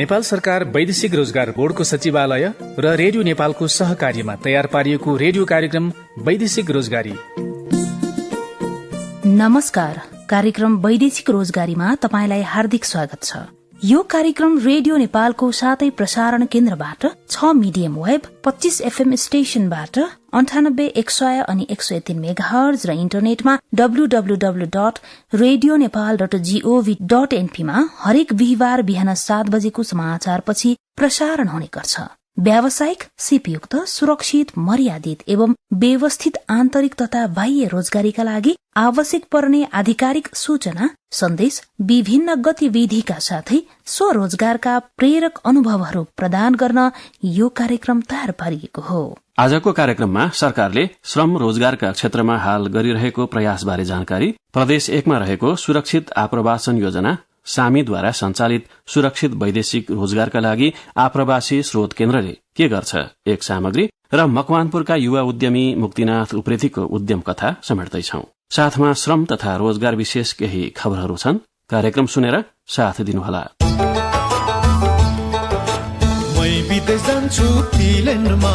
नेपाल सरकार वैदेशिक रोजगार बोर्डको सचिवालय र रेडियो नेपालको सहकार्यमा तयार पारिएको रेडियो कार्यक्रम वैदेशिक रोजगारी। नमस्कार, कार्यक्रम वैदेशिक रोजगारीमा तपाईंलाई हार्दिक स्वागत छ। यो कार्यक्रम रेडियो नेपालको सातै प्रसारण केन्द्रबाट 6 मिडियम वेब, 25 FM स्टेशनबाट 98,100 अनि 103 मेगाहर्ज र इन्टरनेटमा www.radionepal.gov.np मा हरेक बिहिबार बिहान 7 बजेको समाचारपछि प्रसारण हुने गर्छ। व्यावसायिक, सिपयुक्त, सुरक्षित, मर्यादित एवं व्यवस्थित आन्तरिक तथा बाह्य रोजगारीका लागि आवश्यक पर्ने आधिकारिक सूचना, सन्देश, विभिन्न गतिविधिका साथै स्वरोजगारका प्रेरक अनुभवहरू प्रदान गर्न यो कार्यक्रम तयार पारिएको हो। आजको कार्यक्रममा सरकारले श्रम रोजगारका क्षेत्रमा हाल गरिरहेको प्रयासबारे जानकारी, प्रदेश 1 मा रहेको सुरक्षित आप्रवासन योजना, सामीद्वारा सञ्चालित सुरक्षित वैदेशिक रोजगारका लागि आप्रवासी स्रोत केन्द्रले के गर्छ, एक सामग्री र मकवानपुरका युवा उद्यमी मुक्तिनाथ उप्रेतीको उद्यम कथा समेट्दैछौ। साथमा श्रम तथा रोजगार विशेष केही खबरहरू छन्। कार्यक्रम सुनेर साथ दिनुहोला। मै विदेश जान्छु फिनल्याण्डमा,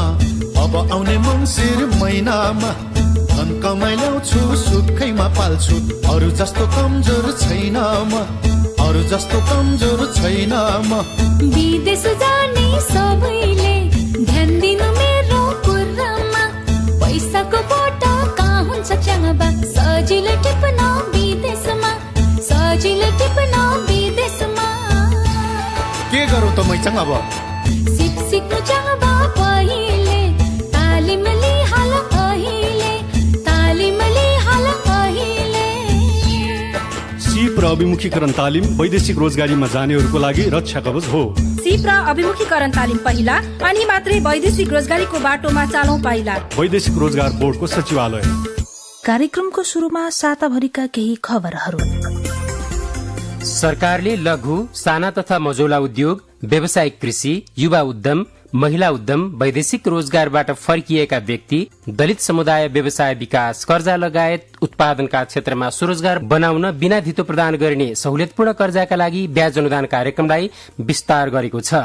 अब आउने मङ्सिर महिनामा। धन कमाइ ल्याउँछु, सुखैमा पाल्छु, अरू जस्तो कमजोर छैन म, अरू जस्तो कमजोर छैन म। विदेश जाने सबैले ध्यान दिनु मेरो कुरामा। पैसाको बोटा कहाँ हुन्छ च्याङबा, सजिलै टिप्न विदेशमा, सजिलै टिप्न विदेशमा। के गरौँ त मै च्याङ अब? सिक्नु च्याङबा पहिले, तालिम लिहाल अहिले, तालिम लिहाल अहिले। सिप र अभिमुखीकरण तालिम वैदेशिक रोजगारीमा जानेहरूको लागि रक्षा कवच हो। सिप र अभिमुखीकरण तालिम पहिला, अनि मात्रै वैदेशिक रोजगारीको बाटोमा चालौं पाइला। वैदेशिक रोजगार बोर्डको सचिवालय। कार्यक्रमको शुरूमा साताभरिका केही खबरहरू। सरकारले लघु, साना तथा मझौला उद्योग, व्यावसायिक कृषि, युवा उद्यम, महिला उद्यम, वैदेशिक रोजगारबाट फर्किएका व्यक्ति, दलित समुदाय व्यवसाय विकास, कर्जा लगायत उत्पादनका क्षेत्रमा स्वरोजगार बनाउन बिना धितो प्रदान गरिने सहुलियतपूर्ण कर्जाका लागि ब्याज अनुदान कार्यक्रमलाई विस्तार गरेको छ।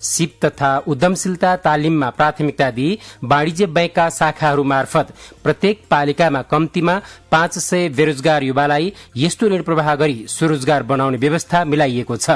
सिप तथा उद्यमशीलता तालिममा प्राथमिकता दिई वाणिज्य बैंकका शाखाहरू मार्फत प्रत्येक पालिकामा कम्तीमा 500 बेरोजगार युवालाई यस्तो ऋण प्रवाह गरी स्वरोजगार बनाउने व्यवस्था मिलाइएको छ।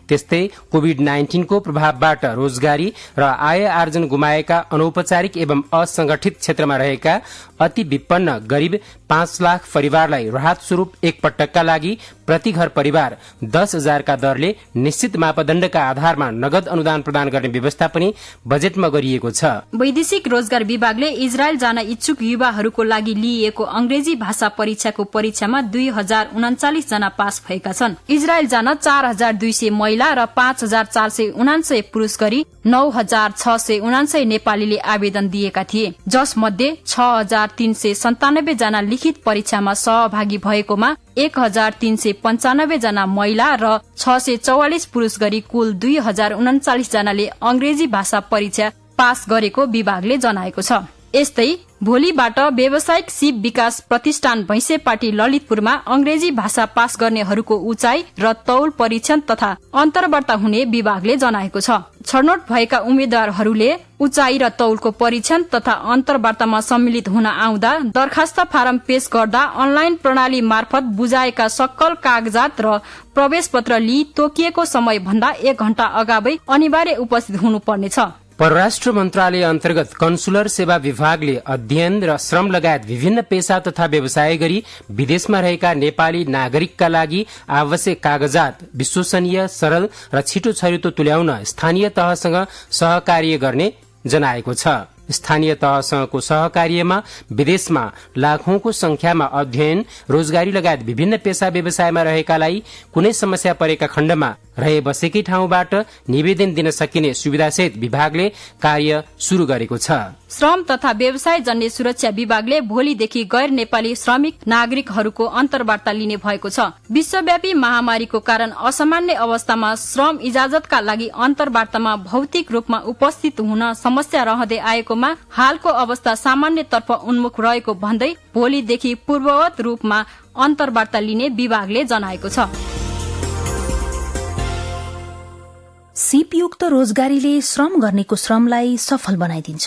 त्यस्तै कोभिड-19 को प्रभावबाट रोजगारी र आय आर्जन गुमाएका अनौपचारिक एवं असंगठित क्षेत्रमा रहेका अति विपन्न गरीब 5 लाख परिवारलाई राहत स्वरूप एक पटकका लागि प्रति घर परिवार 10,000 का दरले निश्चित मापदण्डका आधारमा नगद अनुदान प्रदान गर्ने व्यवस्था पनि बजेटमा गरिएको छ। वैदेशिक रोजगार विभागले इजरायल जान इच्छुक युवाहरूको लागि लिइएको अंग्रेजी भाषा परीक्षाको परीक्षामा 2039 जना पास भएका छन्। इजरायल जान 4,200 महिला र 5,479 पुरुष गरी 9,679 नेपालीले आवेदन दिएका थिए, जसमध्ये 6,397 जना लिखित परीक्षामा सहभागी भएकोमा 1,395 जना महिला र 644 पुरुष गरी कुल 2,039 जनाले अंग्रेजी भाषा परीक्षा पास गरेको विभागले जनाएको छ। यस्तै भोलिबाट व्यावसायिक सिप विकास प्रतिष्ठान भैंसेपाटी ललितपुरमा अंग्रेजी भाषा पास गर्नेहरूको उचाइ र तौल परीक्षण तथा अन्तर्वार्ता हुने विभागले जनाएको छ। छनौट भएका उम्मेद्वारहरूले उचाइ र तौलको परीक्षण तथा अन्तर्वार्तामा सम्मिलित हुन आउँदा दरखास्त फारम पेश गर्दा अनलाइन प्रणाली मार्फत बुझाएका सक्कल कागजात र प्रवेश पत्र लिई तोकिएको समय भन्दा 1 घण्टा अगावै अनिवार्य उपस्थित हुनुपर्नेछ। परराष्ट्र मन्त्रालय अन्तर्गत कन्सुलर सेवा विभागले अध्ययन र श्रम लगायत विभिन्न पेशा तथा व्यवसाय गरी विदेशमा रहेका नेपाली नागरिकका लागि आवश्यक कागजात विश्वसनीय, सरल र छिटो छरितो तुल्याउन स्थानीय तहसँग सहकार्य गर्ने जनाएको छ। स्थानीय तहसँगको सहकार्यमा विदेशमा लाखौंको संख्यामा अध्ययन, रोजगारी लगायत विभिन्न पेशा व्यवसायमा रहेकालाई कुनै समस्या परेका खण्डमा रहे बसेकै ठाउँबाट निवेदन दिन सकिने सुविधासहित विभागले कार्य शुरू गरेको छ। श्रम तथा व्यवसाय जन्य सुरक्षा विभागले भोलिदेखि गैर नेपाली श्रमिक नागरिकहरूको अन्तर्वार्ता लिने भएको छ। विश्वव्यापी महामारीको कारण असामान्य अवस्थामा श्रम इजाजतका लागि अन्तर्वार्तामा भौतिक रूपमा उपस्थित हुन समस्या रहँदै आएकोमा हालको अवस्था सामान्यतर्फ उन्मुख रहेको भन्दै भोलिदेखि पूर्ववत रूपमा अन्तर्वार्ता लिने विभागले जनाएको छ। सिपयुक्त रोजगारीले श्रम गर्नेको श्रमलाई सफल बनाइदिन्छ।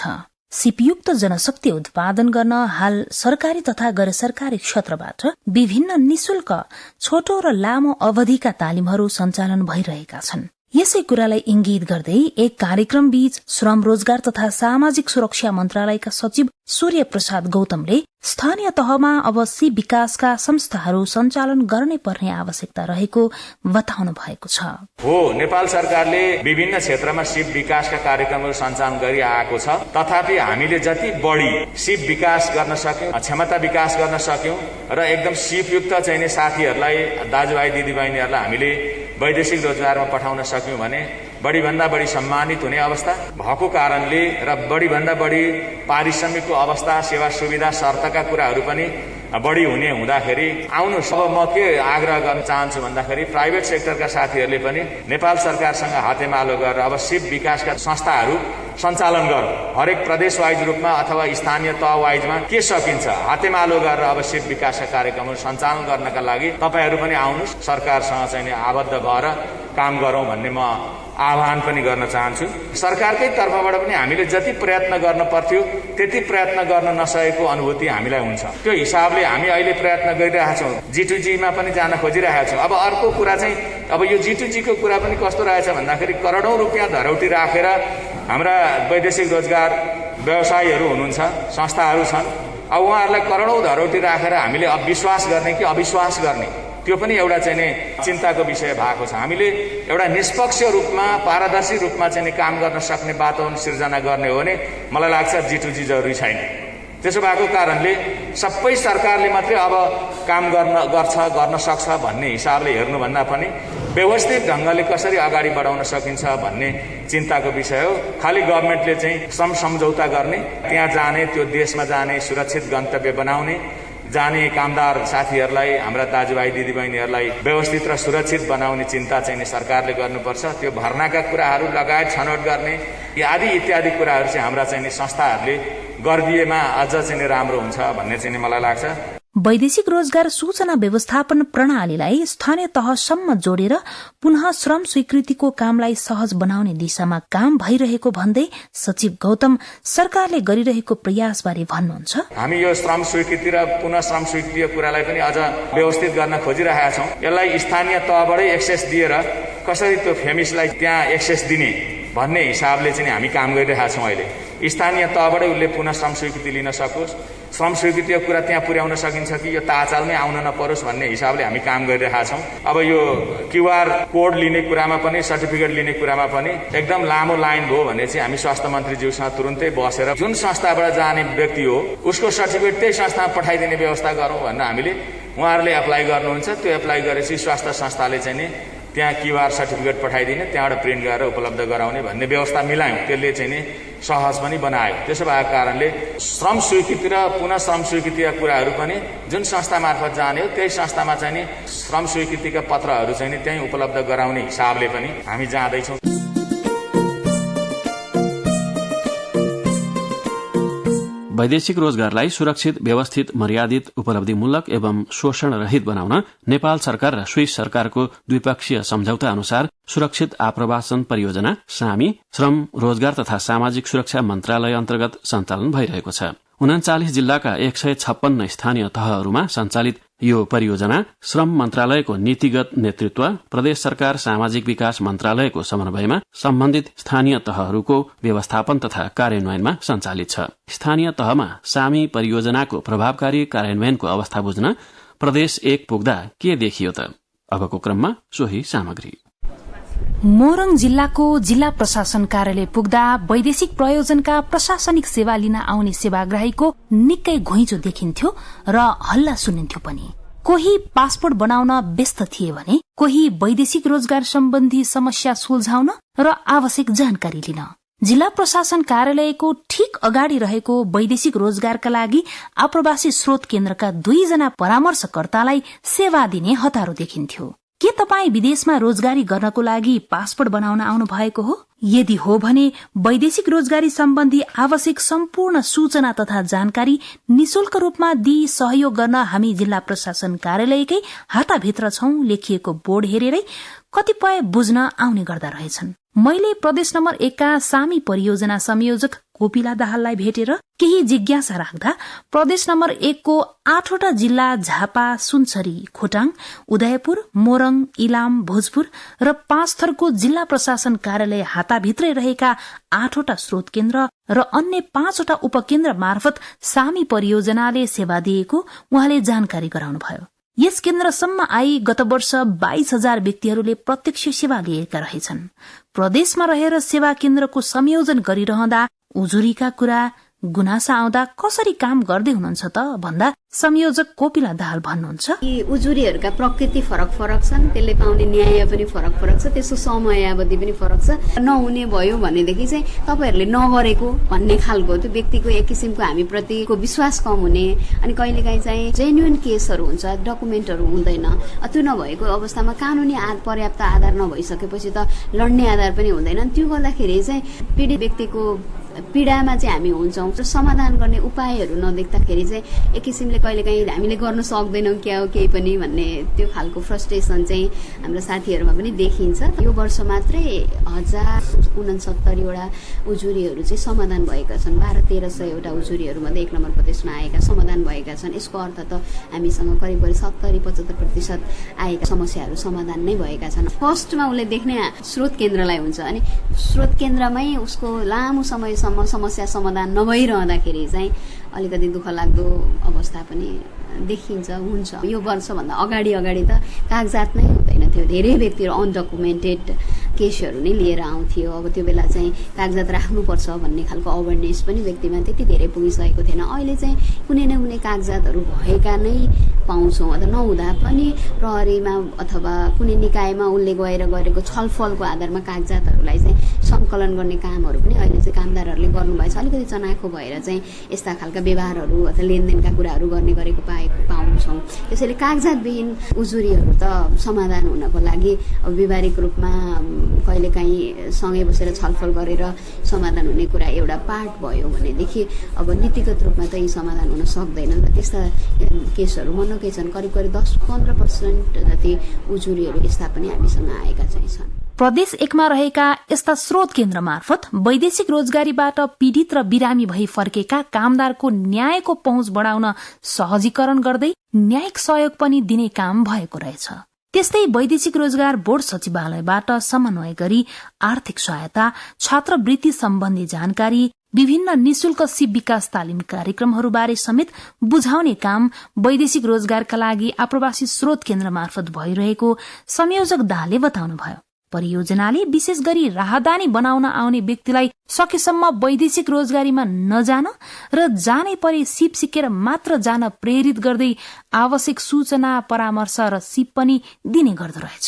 सिपयुक्त जनशक्ति उत्पादन गर्न हाल सरकारी तथा गैर सरकारी क्षेत्रबाट विभिन्न निशुल्क छोटो र लामो अवधिका तालिमहरू सञ्चालन भइरहेका छन्। यसै कुरालाई इंगित गर्दै एक कार्यक्रम बीच श्रम रोजगार तथा सामाजिक सुरक्षा मन्त्रालयका सचिव सूर्य प्रसाद गौतमले स्थानीय तहमा अब सिप विकासका संस्थाहरू सञ्चालन गर्नै पर्ने आवश्यकता रहेको बताउनु भएको छ। हो, नेपाल सरकारले विभिन्न क्षेत्रमा सिप विकासका कार्यक्रमहरू सञ्चालन गरिआएको छ। तथापि हामीले जति बढी सिप विकास गर्न सक्यौं, क्षमता विकास गर्न सक्यौं र एकदम सिपयुक्त चाहिने साथीहरूलाई, दाजुभाइ दिदीबहिनीहरूलाई हामीले वैदेशिक रोजगारमा पठाउन सक्यौं भने बढीभन्दा बढी सम्मानित हुने अवस्था भएको कारणले र बढीभन्दा बढी पारिश्रमिकको अवस्था, सेवा सुविधा, शर्तका कुराहरू पनि बढी हुने हुँदाखेरि आउनुहोस्। अब म के आग्रह गर्न चाहन्छु भन्दाखेरि प्राइभेट सेक्टरका साथीहरूले पनि नेपाल सरकारसँग हातेमालो गरेर अब सिप विकासका संस्थाहरू सञ्चालन गरौँ। हरेक प्रदेश वाइज रूपमा अथवा स्थानीय तह वाइजमा के सकिन्छ हातेमालो गरेर अब सिप विकासका कार्यक्रमहरू सञ्चालन गर्नका लागि तपाईहरू पनि आउनुहोस्, सरकारसँग चाहिँ आबद्ध भएर काम गरौँ भन्ने म आह्वान पनि गर्न चाहन्छु। सरकारकै तर्फबाट पनि हामीले जति प्रयत्न गर्न पर्थ्यो त्यति प्रयत्न गर्न नसकेको अनुभूति हामीलाई हुन्छ। त्यो हिसाबले हामी अहिले प्रयत्न गरिरहेका छौँ, G2G मा पनि जान खोजिरहेका छौँ। अब अर्को कुरा चाहिँ अब यो G2G को कुरा पनि कस्तो रहेछ भन्दाखेरि करोडौं रुपियाँ धरौटी राखेर हाम्रा वैदेशिक रोजगार व्यवसायीहरू हुनुहुन्छ, संस्थाहरू छन्। अब उहाँहरूलाई करोडौं धरौटी राखेर हामीले अब विश्वास गर्ने कि अविश्वास गर्ने, त्यो पनि एउटा चाहिँ चिन्ताको विषय भएको छ। हामीले एउटा निष्पक्ष रूपमा, पारदर्शी रूपमा चाहिँ काम गर्न सक्ने वातावरण सिर्जना गर्ने हो भने मलाई लाग्छ G2G जरुरी छैन। त्यसो भएको कारणले सबै सरकारले मात्रै अब काम गर्न सक्छ भन्ने हिसाबले हेर्नुभन्दा पनि व्यवस्थित ढंगले कसरी अगाडि बढाउन सकिन्छ भन्ने चिन्ताको विषय हो। खालि गभर्नमेन्टले चाहिँ सम्झौता गर्ने, त्यहाँ जाने, त्यो देशमा जाने, सुरक्षित गन्तव्य बनाउने, जाने कामदार साथीहरूलाई, हाम्रा दाजुभाइ दिदीबहिनीहरूलाई व्यवस्थित र सुरक्षित बनाउने चिन्ता चाहिँ सरकारले गर्नुपर्छ। त्यो भर्नाका कुराहरू लगायत छनौट गर्ने आदि इत्यादि कुराहरू चाहिँ हाम्रा चाहिँ संस्थाहरूले गरिदिएमा अझ चाहिँ राम्रो हुन्छ भन्ने चाहिँ मलाई लाग्छ। वैदेशिक रोजगार सूचना व्यवस्थापन प्रणालीलाई स्थानीय तहसम्म जोडेर पुनः श्रम स्वीकृतिको कामलाई सहज बनाउने दिशामा काम भइरहेको भन्दै सचिव गौतम सरकारले गरिरहेको प्रयासबारे भन्नुहुन्छ। हामी यो श्रम स्वीकृति र पुनः श्रम स्वीकृतिको कुरालाई पनि अझ व्यवस्थित गर्न खोजिरहेका छौँ। यसलाई स्थानीय तहबाटै एक्सेस दिएर कसरी त्यो फेमिसलाई त्यहाँ एक्सेस दिने भन्ने हिसाबले चाहिँ हामी काम गरिरहेका छौँ। अहिले स्थानीय तहबाटै उसले पुनः श्रम स्वीकृति लिन सकोस्, श्रम स्वीकृतिको कुरा त्यहाँ पुर्याउन सकिन्छ कि यो ताचालमै आउन नपरोस् भन्ने हिसाबले हामी काम गरिरहेका छौँ। अब यो QR कोड लिने कुरामा पनि, सर्टिफिकेट लिने कुरामा पनि एकदम लामो लाइन भयो भने चाहिँ हामी स्वास्थ्य मन्त्रीज्यूसँग तुरुन्तै बसेर जुन संस्थाबाट जाने व्यक्ति हो उसको सर्टिफिकेट त्यही संस्थामा पठाइदिने व्यवस्था गरौँ भनेर हामीले उहाँहरूले एप्लाई गर्नुहुन्छ। त्यो एप्लाई गरेपछि स्वास्थ्य संस्थाले चाहिँ नि त्यहाँ QR सर्टिफिकेट पठाइदिने, त्यहाँबाट प्रिन्ट गरेर उपलब्ध गराउने भन्ने व्यवस्था मिलायौँ। त्यसले चाहिँ नि सहज पनि बनायो। त्यसो भएको कारणले श्रम स्वीकृति र पुनः श्रम स्वीकृतिका कुराहरू पनि जुन संस्था मार्फत जाने हो त्यही संस्थामा चाहिँ नि श्रम स्वीकृतिका पत्रहरू चाहिँ नि त्यहीँ उपलब्ध गराउने हिसाबले पनि हामी जाँदैछौँ। वैदेशिक रोजगारलाई सुरक्षित, व्यवस्थित, मर्यादित, उपलब्धिमूलक एवं शोषण रहित बनाउन नेपाल सरकार र स्विस सरकारको द्विपक्षीय सम्झौता अनुसार सुरक्षित आप्रवासन परियोजना सामी श्रम रोजगार तथा सामाजिक सुरक्षा मन्त्रालय अन्तर्गत सञ्चालन भइरहेको छ। 39 जिल्लाका 156 स्थानीय तहहरूमा सञ्चालित यो परियोजना श्रम मन्त्रालयको नीतिगत नेतृत्व, प्रदेश सरकार सामाजिक विकास मन्त्रालयको समन्वयमा सम्बन्धित स्थानीय तहहरूको व्यवस्थापन तथा कार्यान्वयनमा सञ्चालित छ। स्थानीय तहमा सामी परियोजनाको प्रभावकारी कार्यान्वयनको अवस्था बुझ्न प्रदेश 1 पुग्दा के देखियो त? अबको क्रममा सोही सामग्री। मोरङ जिल्लाको जिल्ला प्रशासन कार्यालय पुग्दा वैदेशिक प्रयोजनका प्रशासनिक सेवा लिन आउने सेवाग्राहीको निकै घुइँचो देखिन्थ्यो र हल्ला सुनिन्थ्यो पनि। कोही पासपोर्ट बनाउन व्यस्त थिए भने कोही वैदेशिक रोजगार सम्बन्धी समस्या सुल्झाउन र आवश्यक जानकारी लिन। जिल्ला प्रशासन कार्यालयको ठीक अगाडि रहेको वैदेशिक रोजगारका लागि आप्रवासी स्रोत केन्द्रका 2 जना परामर्शकर्तालाई सेवा दिने हतारो देखिन्थ्यो। के तपाई विदेशमा रोजगारी गर्नको लागि पासपोर्ट बनाउन आउनु भएको हो? यदि हो भने वैदेशिक रोजगारी सम्बन्धी आवश्यक सम्पूर्ण सूचना तथा जानकारी निशुल्क रूपमा दिई सहयोग गर्न हामी जिल्ला प्रशासन कार्यालयकै हाताभित्र छौं लेखिएको बोर्ड हेरेरै कतिपय बुझ्न आउने गर्दा रहेछन्। मैले प्रदेश नम्बर 1 का सामी परियोजना संयोजक कोपिला दाहाललाई भेटेर केही जिज्ञासा राख्दा प्रदेश नम्बर 1 को 8वटा जिल्ला झापा, सुनसरी, खोटाङ, उदयपुर, मोरङ, इलाम, भोजपुर र 5 थरको जिल्ला प्रशासन कार्यालय हाताभित्रै रहेका 8वटा स्रोत केन्द्र र अन्य 5वटा उपकेन्द्र मार्फत सामी परियोजनाले सेवा दिएको उहाँले जानकारी गराउनुभयो। यस केन्द्रसम्म आई गत वर्ष 22,000 व्यक्तिहरूले प्रत्यक्ष सेवा लिएका रहेछन्। प्रदेशमा रहेर सेवा केन्द्रको संयोजन गरिरहँदा उजुरीका कुरा गुनासा आउँदा कसरी काम गर्दै हुनुहुन्छ त भन्दा संयोजक कोपिला दाहाल भन्नुहुन्छ, उजुरीहरूका प्रकृति फरक फरक छन्, त्यसले पाउने न्याय पनि फरक फरक छ, त्यसको समयावधि पनि फरक छ। नहुने भयो भनेदेखि चाहिँ तपाईहरूले नगरेको भन्ने खालको त्यो व्यक्तिको एक किसिमको हामी प्रतिको विश्वास कम हुने, अनि कहिलेकाहीँ चाहिँ जेन्युन केसहरू हुन्छ, डकुमेन्टहरू हुँदैन। त्यो नभएको अवस्थामा कानुनी पर्याप्त आधार नभइसकेपछि त लड्ने आधार पनि हुँदैन। त्यो गर्दाखेरि चाहिँ पीडित व्यक्तिको पीडामा चाहिँ हामी हुन्छौँ। समाधान गर्ने उपायहरू नदेख्दाखेरि चाहिँ एक किसिमले कहिलेकाहीँ हामीले गर्न सक्दैनौँ क्या हो केही पनि भन्ने त्यो खालको फ्रस्ट्रेसन चाहिँ हाम्रो साथीहरूमा पनि देखिन्छ। यो वर्ष मात्रै 1069वटा उजुरीहरू चाहिँ समाधान भएका छन्। 1200-1300 उजुरीहरू मध्ये 1 नम्बर प्रदेशमा आएका समाधान भएका छन्। यसको अर्थ त हामीसँग करिब 70-75% आएका समस्याहरू समाधान नै भएका छन्। फर्स्टमा उसले देख्ने स्रोत केन्द्रलाई हुन्छ, अनि स्रोत केन्द्रमै उसको लामो समयसम्म समस्या समाधान नभइरहँदाखेरि चाहिँ अलिकति दुःख लाग्दो अवस्था पनि देखिन्छ, हुन्छ। यो वर्षभन्दा अगाडि त कागजात नै हुँदैन थियो। धेरै व्यक्तिहरू अनडकुमेन्टेड केसहरू नै लिएर आउँथ्यो। अब त्यो बेला चाहिँ कागजात राख्नुपर्छ भन्ने खालको अवेरनेस पनि व्यक्तिमा त्यति धेरै पुगिसकेको थिएन। अहिले चाहिँ कुनै न कुनै कागजातहरू भएका नै पाउँछौँ। अथवा नहुँदा पनि प्रहरीमा अथवा कुनै निकायमा उसले गरेको छलफलको आधारमा कागजातहरूलाई चाहिँ सङ्कलन गर्ने कामहरू पनि अहिले चाहिँ कामदारहरूले गर्नुभएछ। अलिकति चनाखो भएर चाहिँ यस्ता खालका व्यवहारहरू अथवा लेनदेनका कुराहरू गर्ने गरेको पाउँछौँ। त्यसैले कागजातविहीन उजुरीहरू त समाधान हुनको लागि व्यावहारिक रूपमा कहिलेकाहीँ सँगै बसेर छलफल गरेर समाधान हुने कुरा एउटा पार्ट भयो भनेदेखि अब नीतिगत रूपमा त यी समाधान हुन सक्दैन। र त्यस्ता केसहरू मनोकै छन्। करिब 10-15% जति उजुरीहरू यस्ता पनि हामीसँग आएका चाहिँ छन्। प्रदेश 1 मा रहेका यस्ता स्रोत केन्द्र मार्फत वैदेशिक रोजगारीबाट पीडित र बिरामी भई फर्केका कामदारको न्यायको पहुँच बढ़ाउन सहजीकरण गर्दै न्यायिक सहयोग पनि दिने काम भएको रहेछ। त्यस्तै वैदेशिक रोजगार बोर्ड सचिवालयबाट समन्वय गरी आर्थिक सहायता, छात्रवृत्ति सम्बन्धी जानकारी, विभिन्न निशुल्क सिप विकास तालिम कार्यक्रमहरूबारे समेत बुझाउने काम वैदेशिक रोजगारका लागि आप्रवासी स्रोत केन्द्र मार्फत भइरहेको संयोजक दाहालले बताउनुभयो। परियोजनाले विशेष गरी राहदानी बनाउन आउने व्यक्तिलाई सकेसम्म वैदेशिक रोजगारीमा नजान र जानै परे सिप सिकेर मात्र जान प्रेरित गर्दै आवश्यक सूचना, परामर्श र सिप पनि दिने गर्दो रहेछ।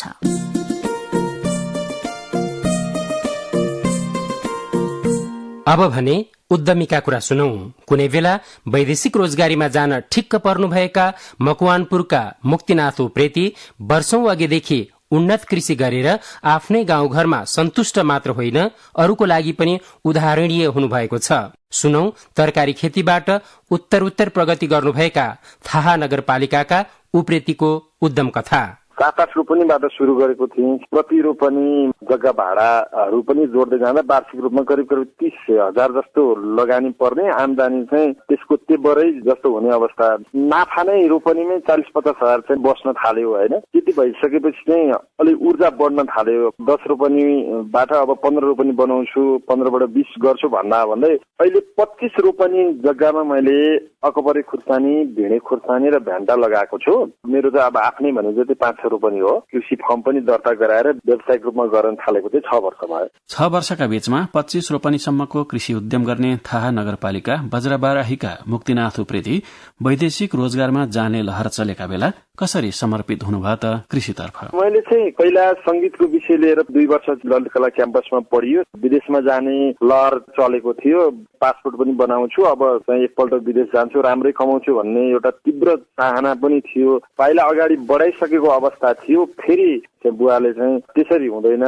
अब भने उद्यमीका कुरा सुनौ। कुनै बेला वैदेशिक रोजगारीमा जान ठिक्क पर्नुभएका मकवानपुरका मुक्तिनाथ उप्रेती वर्षौं अघिदेखि उन्नत कृषि गरेर आफ्नै गाउँघरमा सन्तुष्ट मात्र होइन, अरूको लागि पनि उदाहरणीय हुनुभएको छ। सुनौ तरकारी खेतीबाट उत्तर प्रगति गर्नुभएका थाहा नगरपालिकाका उप्रेतीको उद्यम कथा। 7-8 रोपनीबाट सुरु गरेको थिएँ। प्रति रोपनी जग्गा भाडाहरू पनि जोड्दै जाँदा वार्षिक रूपमा करिब 30,000 जस्तो लगानी पर्ने, आमदानी चाहिँ त्यसको तेब्बरै जस्तो हुने अवस्था। नाफा नै रोपनीमै 40-50 हजार चाहिँ बस्न थाल्यो होइन। त्यति भइसकेपछि चाहिँ अलिक ऊर्जा बढ्न थाल्यो। 10 रोपनीबाट अब 15 रोपनी बनाउँछु, 15बाट 20 गर्छु भन्दै अहिले 25 रोपनी जग्गामा मैले अकबरे खुर्सानी, भिडे खुर्सानी र भ्यान्टा लगाएको छु। मेरो चाहिँ अब आफ्नै भने जति 5 रोपनी हो। कृषि फर्म पनि दर्ता गराएर व्यावसायिक रूपमा गर्न थालेको चाहिँ 6 वर्ष भयो। 6 वर्षका बीचमा 25 रोपनीसम्मको कृषि उद्यम गर्ने थाहा नगरपालिका बज्रबाराहीका मुक्तिनाथ उप्रेती वैदेशिक रोजगारमा जाने लहर चलेका बेला कसरी समर्पित हुनुभयो त कृषितर्फ? मैले चाहिँ पहिला संगीतको विषय लिएर 2 वर्ष ललित कला क्याम्पसमा पढियो। विदेशमा जाने लहर चलेको थियो। पासपोर्ट पनि बनाउँछु, अब चाहिँ एकपल्ट विदेश जान्छु, राम्रै कमाउँछु भन्ने एउटा तीव्र चाहना पनि थियो। पाइला अगाडि बढाइसकेको अवस्था थियो। फेरि बुवाले चाहिँ त्यसरी हुँदैन,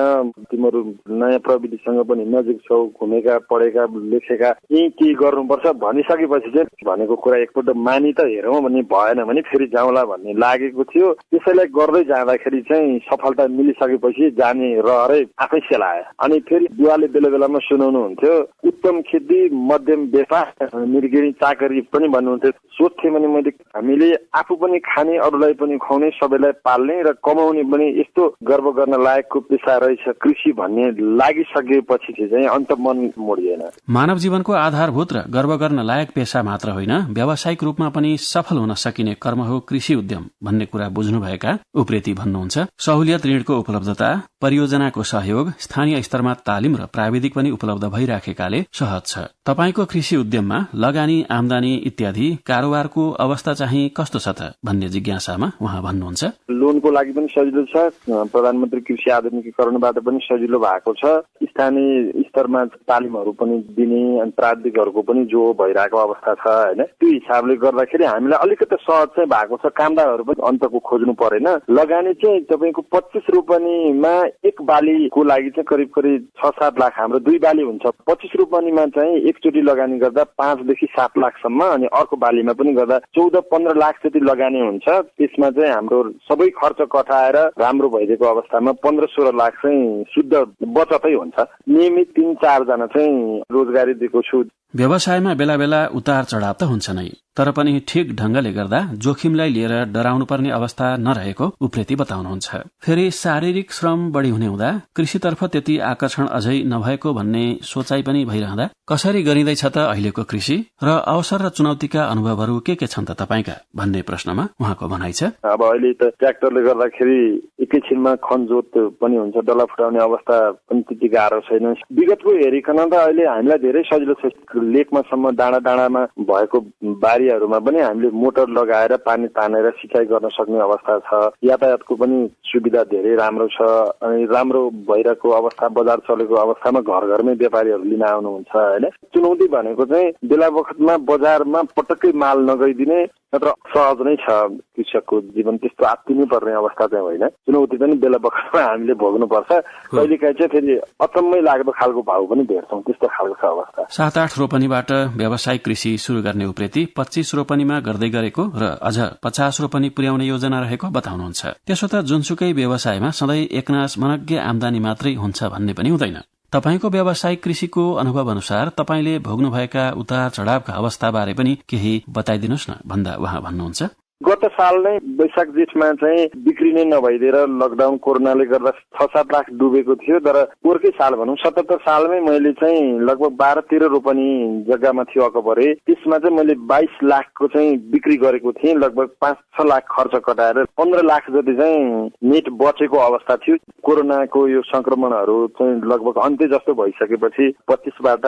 तिमीहरू नयाँ प्रविधिसँग पनि नजिक छौ, घुमेका, पढेका, लेखेका, यही केही गर्नुपर्छ भनिसकेपछि चाहिँ भनेको कुरा एकपल्ट मानि त हेरौँ भन्ने भएन भने फेरि जाउँला भन्ने लाग्यो। लागेको थियो। त्यसैलाई गर्दै जाँदाखेरि चाहिँ सफलता मिलिसकेपछि जाने रहरै आफै सेलायो। अनि फेरि बुवाले बेला बेलामा सुनाउनुहुन्थ्यो, उत्तम खेती मध्यम व्यापार मृगिणी चाकरी पनि भन्नुहुन्थ्यो। सोच्थेँ भने मैले हामीले आफू पनि खाने, अरूलाई पनि खुवाउने, सबैलाई पाल्ने र कमाउने पनि यस्तो गर्व गर्न लायकको पेसा रहेछ कृषि भन्ने लागिसकेपछि चाहिँ अन्त मन मोडिएन। मानव जीवनको आधारभूत र गर्व गर्न लायक पेशा मात्र होइन, व्यावसायिक रूपमा पनि सफल हुन सकिने कर्म हो कृषि उद्यम भन्ने कुरा बुझ्नुभएका उप्रेती भन्नुहुन्छ। सहुलियत ऋणको उपलब्धता, परियोजनाको सहयोग, स्थानीय स्तरमा तालिम र प्राविधिक पनि उपलब्ध भइराखेकाले सहज छ। तपाईको कृषि उद्यममा लगानी, आमदानी इत्यादि कारोबारको अवस्था चाहिँ कस्तो छ त भन्ने जिज्ञासामा उहाँ भन्नुहुन्छ। लोनको लागि पनि सजिलो छ, प्रधानमन्त्री कृषि आधुनिकीकरणबाट पनि सजिलो भएको छ, स्थानीय स्तरमा तालिमहरू पनि दिने अनि प्राविधिकहरूको पनि जो भइरहेको अवस्था छ हैन। त्यो हिसाबले गर्दाखेरि हामीलाई अलिकति सहज चाहिँ भएको छ। कामदारहरू पनि अन्तको खोज्नु परेन। लगानी चाहिँ तपाईको 25 रोपनीमा एक बालीको लागि चाहिँ करिब 6-7 लाख, हाम्रो 2 बाली हुन्छ। 25 रोपनीमा चाहिँ एकचोटि लगानी गर्दा 5 देखि 7 लाखसम्म, अनि अर्को बालीमा पनि गर्दा 14-15 लाख जति लगानी हुन्छ। त्यसमा चाहिँ हाम्रो सबै खर्च कटाएर राम्रो भइदिएको अवस्थामा 15-16 लाख चाहिँ शुद्ध बचतै हुन्छ। नियमित 3-4 जना चाहिँ रोजगारी दिएको छु। व्यवसायमा बेला बेला उतार चढाव त हुन्छ नै, तर पनि ठिक ढंगले गर्दा जोखिमलाई लिएर डराउनु पर्ने अवस्था नरहेको उप्रेती बताउनुहुन्छ। फेरि शारीरिक श्रम बढी हुने हुँदा कृषितर्फ त्यति आकर्षण अझै नभएको भन्ने सोचाइ पनि भइरहँदा कसरी गरिँदैछ त अहिलेको कृषि र अवसर र चुनौतीका अनुभवहरू के छन् त तपाईका भन्ने प्रश्नमा उहाँको भनाइ छ। अब अहिले त ट्र्याक्टरले गर्दाखेरि एकैछिनमा खनजोत पनि हुन्छ, डल्ला फुटाउने अवस्था पनि त्यति गाह्रो छैन। विगतको हेरिकन त अहिले हामीलाई धेरै सजिलो छ। लेकमासम्म डाँडा डाँडामा भएको बारीहरूमा पनि हामीले मोटर लगाएर पानी तानेर सिँचाइ गर्न सक्ने अवस्था छ। यातायातको पनि सुविधा धेरै राम्रो छ। अनि राम्रो भइरहेको अवस्था, बजार चलेको अवस्थामा घर घरमै व्यापारीहरू लिन आउनुहुन्छ हैन। चुनौती भनेको चाहिँ बेला बखतमा बजारमा पटक्कै माल नगइदिने, नत्र सहज नै छ कृषकको जीवन। त्यस्तो आत्तिनै पर्ने अवस्था चाहिँ होइन। चुनौती पनि बेला बखतमा हामीले भोग्नुपर्छ। कहिलेकाहीँ चाहिँ फेरि अचम्मै लाग्दो खालको भाउ पनि भेट्छौँ, त्यस्तो खालको छ अवस्था। 7-8 रोपनीबाट व्यावसायिक कृषि शुरू गर्ने उप्रेती 25 रोपनीमा गर्दै गरेको र अझ 50 रोपनी पुर्याउने योजना रहेको बताउनुहुन्छ। त्यसो त जुनसुकै व्यवसायमा सधैँ एकनास मनग्य आमदानी मात्रै हुन्छ भन्ने पनि हुँदैन। तपाईको व्यावसायिक कृषिको अनुभव अनुसार तपाईले भोग्नुभएका उतार चढावका अवस्थाबारे पनि केही बताइदिनुहोस् न भन्दा उहाँ भन्नुहुन्छ। गत साल नै वैशाख जेठमा चाहिँ बिक्री नै नभइदिएर लकडाउन कोरोनाले गर्दा 6-7 लाख डुबेको थियो। तर पोहोरकै साल भनौँ 77 सालमै मैले चाहिँ लगभग 12-13 रोपनी जग्गामा थियो अकबरे। त्यसमा चाहिँ मैले 22 लाखको चाहिँ बिक्री गरेको थिएँ। लगभग 5-6 लाख खर्च कटाएर 15 लाख जति चाहिँ नेट बचेको अवस्था थियो। कोरोनाको यो संक्रमणहरू चाहिँ लगभग अन्त्य जस्तो भइसकेपछि 25बाट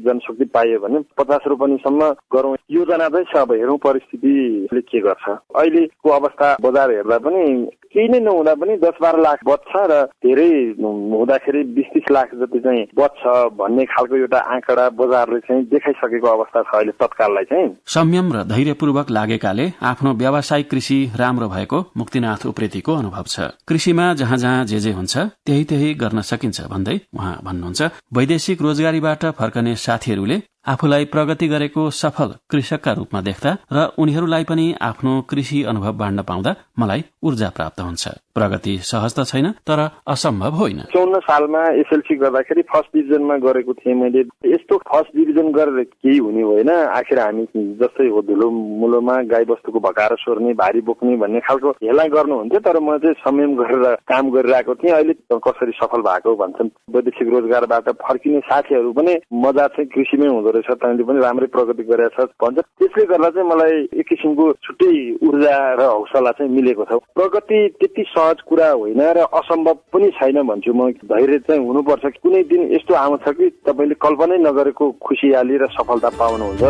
जनशक्ति पाइयो भने 50 रोपनीसम्म गरौँ योजना चाहिँ छ। अब हेरौँ परिस्थितिले के गर्छ। अहिलेको अवस्था बजार हेर्दा पनि केही नै नहुँदा पनि 10-12 लाख बच्छ र धेरै हुँदाखेरि 20-30 लाख जति चाहिँ बच्छ भन्ने खालको एउटा आँकडा बजारले चाहिँ देखाइसकेको अवस्था छ अहिले तत्काललाई चाहिँ। संयम र धैर्यपूर्वक लागेकाले आफ्नो व्यावसायिक कृषि राम्रो भएको मुक्तिनाथ उप्रेतीको अनुभव छ। कृषिमा जहाँ जहाँ जे हुन्छ त्यही त्यही गर्न सकिन्छ भन्दै उहाँ भन्नुहुन्छ। वैदेशिक रोजगारीबाट फर्कने साथीहरूले आफूलाई प्रगति गरेको सफल कृषकका रूपमा देख्दा र उनीहरूलाई पनि आफ्नो कृषि अनुभव बाँड्न पाउँदा मलाई ऊर्जा प्राप्त हुन्छ। प्रगति सहज त छैन, तर असम्भव होइन। 54 सालमा एसएलसी गर्दाखेरि फर्स्ट डिभिजनमा गरेको थिएँ मैले। यस्तो फर्स्ट डिभिजन गरेर केही हुने होइन। आखिर हामी जस्तै हो धुलो मुलोमा गाई बस्तुको भकाएर सोर्ने, भारी बोक्ने भन्ने खालको हेला गर्नुहुन्थ्यो। तर म चाहिँ संयम गरेर काम गरिरहेको थिएँ। अहिले कसरी सफल भएको भन्छन्। वैदेशिक रोजगारबाट फर्किने साथीहरू पनि मजा चाहिँ कृषिमै हुँदो रहेछ, तैँले पनि राम्रै प्रगति गरेछ भन्छ। त्यसले गर्दा चाहिँ मलाई एक किसिमको छुट्टै ऊर्जा र हौसला चाहिँ मिलेको छ। प्रगति त्यति सहज कुरा होइन र असम्भव पनि छैन भन्छु म। धैर्य चाहिँ हुनुपर्छ। कुनै दिन यस्तो आउँछ कि तपाईले कल्पनै नगरेको खुसियाली र सफलता पाउनुहुन्छ।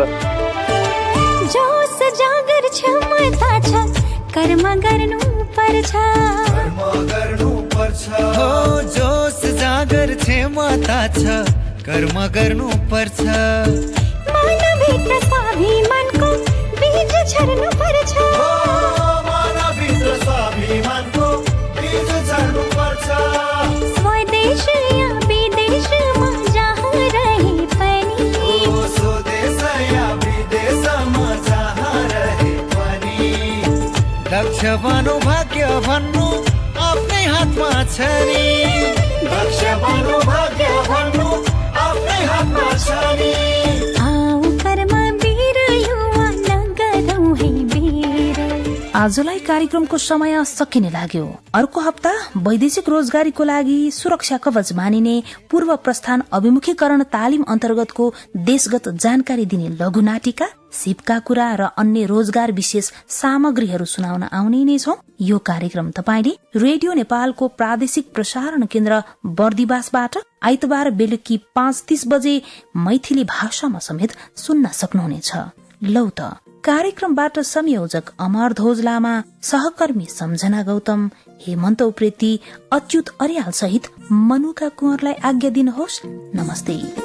जोस जागर क्षमता छ, कर्म गर्नु पर्छ। हो जोस जागर क्षमता छ, कर्म गर्नु पर्छ। मानभित्र स्वाभिमानको बीज छर्नु पर्छ। मानभित्र स्वाभिमानको बीज छर्नु पर्छ। स्वदेश या विदेशमा जहाँ रहे पनि, स्वदेश या विदेशमा जहाँ रहे पनि दक्ष बनु भाग्य भन्नु आफ्नै हातमा छ नि दक्ष बनु भाग्य भन्नु आफ्नै हातमा छ नि आजलाई कार्यक्रमको समय सकिने लाग्यो। अर्को हप्ता वैदेशिक रोजगारीको लागि सुरक्षा कवच मानिने पूर्व प्रस्थान अभिमुखीकरण तालिम अन्तर्गतको देशगत जानकारी दिने लघु नाटिका, सिपका कुरा र अन्य रोजगार विशेष सामग्रीहरू सुनाउन आउने नै छौं। यो कार्यक्रम तपाईले रेडियो नेपालको प्रादेशिक प्रसारण केन्द्र बर्दिवासबाट आइतबार बेलुकी 5:30 बजे मैथिली भाषामा समेत सुन्न सक्नुहुनेछ। लौ त कार्यक्रमबाट संयोजक अमर ध्वज लामा, सहकर्मी सम्झना गौतम, हेमन्त उप्रेती, अच्युत अर्याल सहित मनुका कुँवरलाई आज्ञा दिनुहोस्। नमस्ते।